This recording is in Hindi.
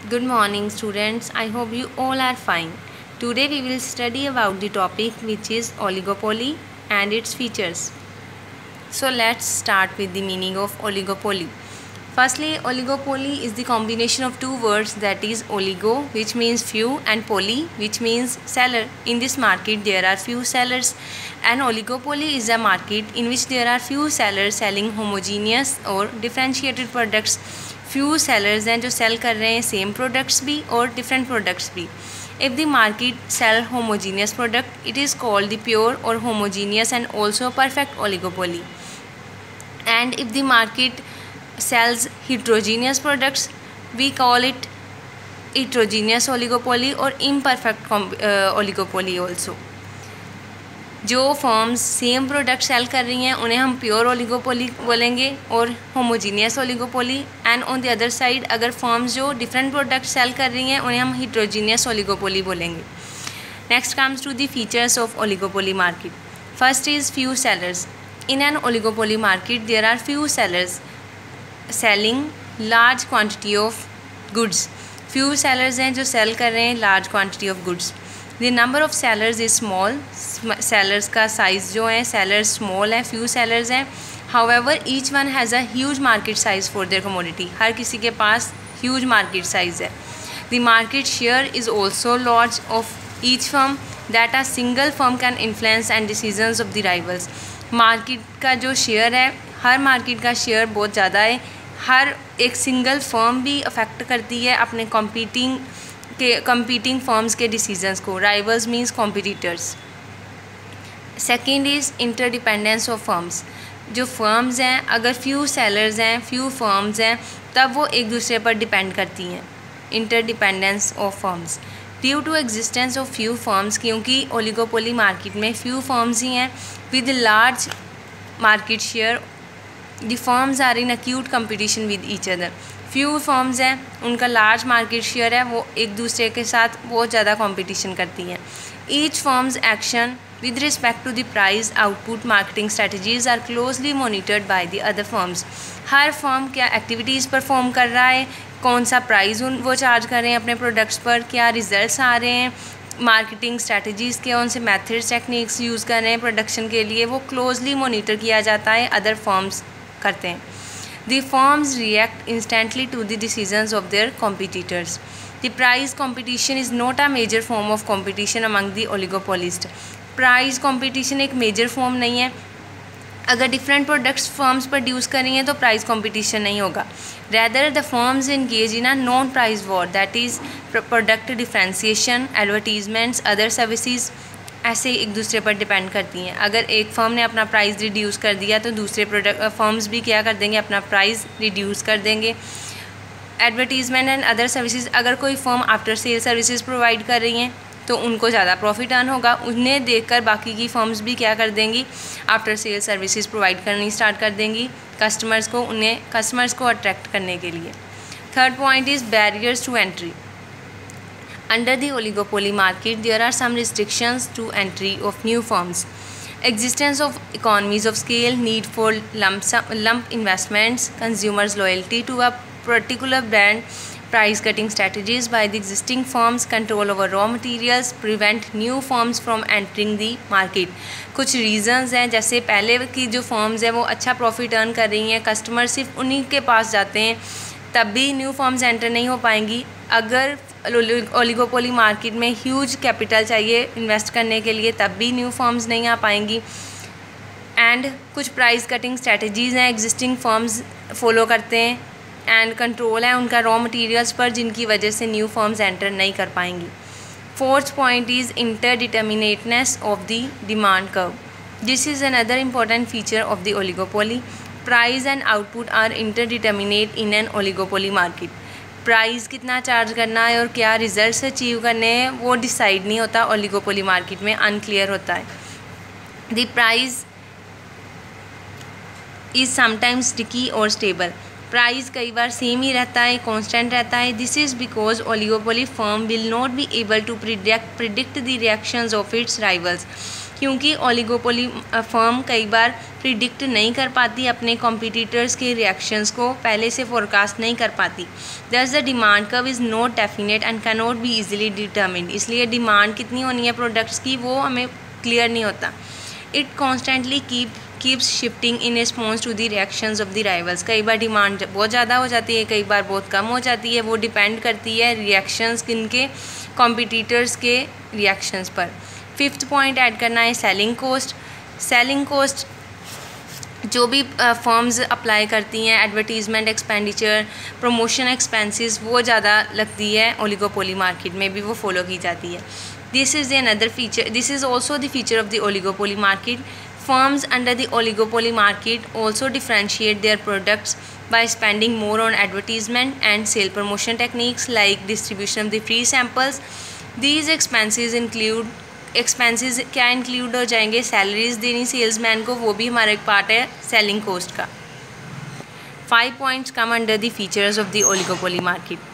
Good morning, students. I hope you all are fine. Today we will study about the topic which is oligopoly and its features. So let's start with the meaning of oligopoly. Firstly, oligopoly is the combination of two words, that is oligo, which means few, and poly, which means seller. In this market there are few sellers. An oligopoly is a market in which there are few sellers selling homogeneous or differentiated products. Few sellers हैं जो सेल कर रहे हैं सेम प्रोडक्ट्स भी और डिफरेंट प्रोडक्ट्स भी. If the market sell homogeneous product, it is called the pure or homogeneous and also perfect oligopoly. And if the market sells heterogeneous products, we call it heterogeneous oligopoly or imperfect oligopoly also. जो फर्म्स सेम प्रोडक्ट सेल कर रही हैं उन्हें हम प्योर ओलिगोपोली बोलेंगे और homogeneous oligopoly. And on the other side अगर फर्म्स जो डिफरेंट प्रोडक्ट सेल कर रही हैं उन्हें हम हिट्रोजीनियस ओलिगोपोली बोलेंगे. Next comes to the features of oligopoly market. First is few sellers. In an oligopoly market there are few sellers selling large quantity of goods. Few sellers हैं जो सेल कर रहे हैं large quantity of goods. The number of sellers is small. Sellers का साइज़ जो है सेलर्स स्मॉल है, फ्यू सेलर्स हैं. However each one has a huge market size for their commodity. हर किसी के पास ह्यूज मार्केट साइज़ है. The market share is also large of each firm that a single firm can influence and decisions of the rivals. Market का जो शेयर है, हर मार्केट का शेयर बहुत ज़्यादा है. हर एक सिंगल फर्म भी अफेक्ट करती है अपने कंपीटिंग फर्म्स के डिसीजंस को. Rivals means competitors. Second is interdependence of firms. जो फर्म्स हैं अगर फ्यू सेलर्स हैं फ्यू फर्म्स हैं तब वो एक दूसरे पर डिपेंड करती हैं. Interdependence of firms due to existence of few firms, क्योंकि ओलिगोपोली मार्केट में फ्यू फर्म्स ही हैं with large market share. The firms are in acute competition with each other. Few firms हैं उनका लार्ज मार्केट शेयर है, वो एक दूसरे के साथ बहुत ज़्यादा कंपटीशन करती हैं. Each firms action with respect to the price, output, marketing strategies are closely monitored by the other firms. Her firm क्या एक्टिविटीज़ परफॉर्म कर रहा है, कौन सा प्राइस वो चार्ज कर रहे हैं अपने प्रोडक्ट्स पर, क्या रिजल्ट्स आ रहे हैं, मार्केटिंग स्ट्रैटेजीज़ के कौन से मेथड्स टेक्निक्स यूज़ कर रहे हैं प्रोडक्शन के लिए, वो क्लोजली मॉनिटर किया जाता है, अदर फर्म्स करते हैं. The firms react instantly to the decisions of their competitors. The price competition is not a major form of competition among the oligopolists. Price competition एक मेजर फॉर्म नहीं है. अगर डिफरेंट प्रोडक्ट्स फर्म्स प्रोड्यूस कर रही हैं तो प्राइस कंपटीशन नहीं होगा. Rather the firms engage in a non price war, that is product differentiation, advertisements, other services ऐसे एक दूसरे पर डिपेंड करती हैं. अगर एक फर्म ने अपना प्राइस रिड्यूस कर दिया तो दूसरे फर्म्स भी क्या कर देंगे, अपना प्राइस रिड्यूस कर देंगे. एडवर्टीजमेंट एंड अदर सर्विसेज, अगर कोई firm after sale services provide कर रही हैं तो उनको ज़्यादा प्रॉफिट अर्न होगा. उन्हें देखकर बाकी की फर्म्स भी क्या कर देंगी, आफ्टर सेल सर्विसेज प्रोवाइड करनी स्टार्ट कर देंगी कस्टमर्स को अट्रैक्ट करने के लिए. Third point is barriers to entry. Under the oligopoly market there are some restrictions to entry of new firms. Existence of economies of scale, need for lump investments, consumers' loyalty to a particular brand, price cutting strategies by the existing firms, control over raw materials prevent new firms from entering the market. कुछ reasons हैं, जैसे पहले की जो firms हैं वो अच्छा profit earn कर रही हैं, कस्टमर सिर्फ उन्हीं के पास जाते हैं, तब भी न्यू फर्म्स एंटर नहीं हो पाएंगी. अगर ओलिगोपोली मार्केट में ह्यूज कैपिटल चाहिए इन्वेस्ट करने के लिए तब भी न्यू फर्म्स नहीं आ पाएंगी. एंड कुछ प्राइस कटिंग स्ट्रैटेजीज़ हैं एग्जिस्टिंग फर्म्स फॉलो करते हैं, एंड कंट्रोल है उनका रॉ मटेरियल्स पर जिनकी वजह से न्यू फर्म्स एंटर नहीं कर पाएंगी. Fourth point is interdeterminateness of the demand curve. This is another important feature of the oligopoly. Price and output are interdeterminate in an oligopoly market. Price कितना चार्ज करना है और क्या रिजल्ट्स अचीव करने हैं वो डिसाइड नहीं होता ओलिगोपोली मार्केट में, अनक्लियर होता है. The price is sometimes sticky और स्टेबल. प्राइस कई बार सेम ही रहता है, कांस्टेंट रहता है. This is because oligopoly firm will not be able to predict the reactions of its rivals. क्योंकि ओलिगोपोली फर्म कई बार प्रिडिक्ट नहीं कर पाती अपने कॉम्पिटिटर्स के रिएक्शंस को, पहले से फोरकास्ट नहीं कर पाती। दस the demand curve is not definite and can not be easily determined, इसलिए डिमांड कितनी होनी है प्रोडक्ट्स की वो हमें क्लियर नहीं होता। It constantly keeps shifting in response to the reactions of the rivals, कई बार डिमांड बहुत ज़्यादा हो जाती है, कई बार बहुत कम हो जाती है, वो डिपेंड करती है रिएक्शंस किनके, कॉम्पिटिटर्स के रिएक्शंस पर। फिफ्थ पॉइंट ऐड करना है सेलिंग कोस्ट। सेलिंग कोस्ट जो भी फर्म्स अप्लाई करती हैं, एडवर्टीज़मेंट एक्सपेंडिचर, प्रमोशन एक्सपेंसेस, वो ज़्यादा लगती है ओलिगोपोली मार्केट में भी वो फॉलो की जाती है। This is also the feature of the oligopoly market. Firms under the oligopoly market also differentiate their products by spending more on advertisement and sale promotion techniques like distribution of the free samples. These expenses क्या इंक्लूड हो जाएंगे, सैलरीज देनी सेल्समैन को, वो भी हमारा एक पार्ट है सेलिंग कोस्ट का। 5 points come under the features of the oligopoly market.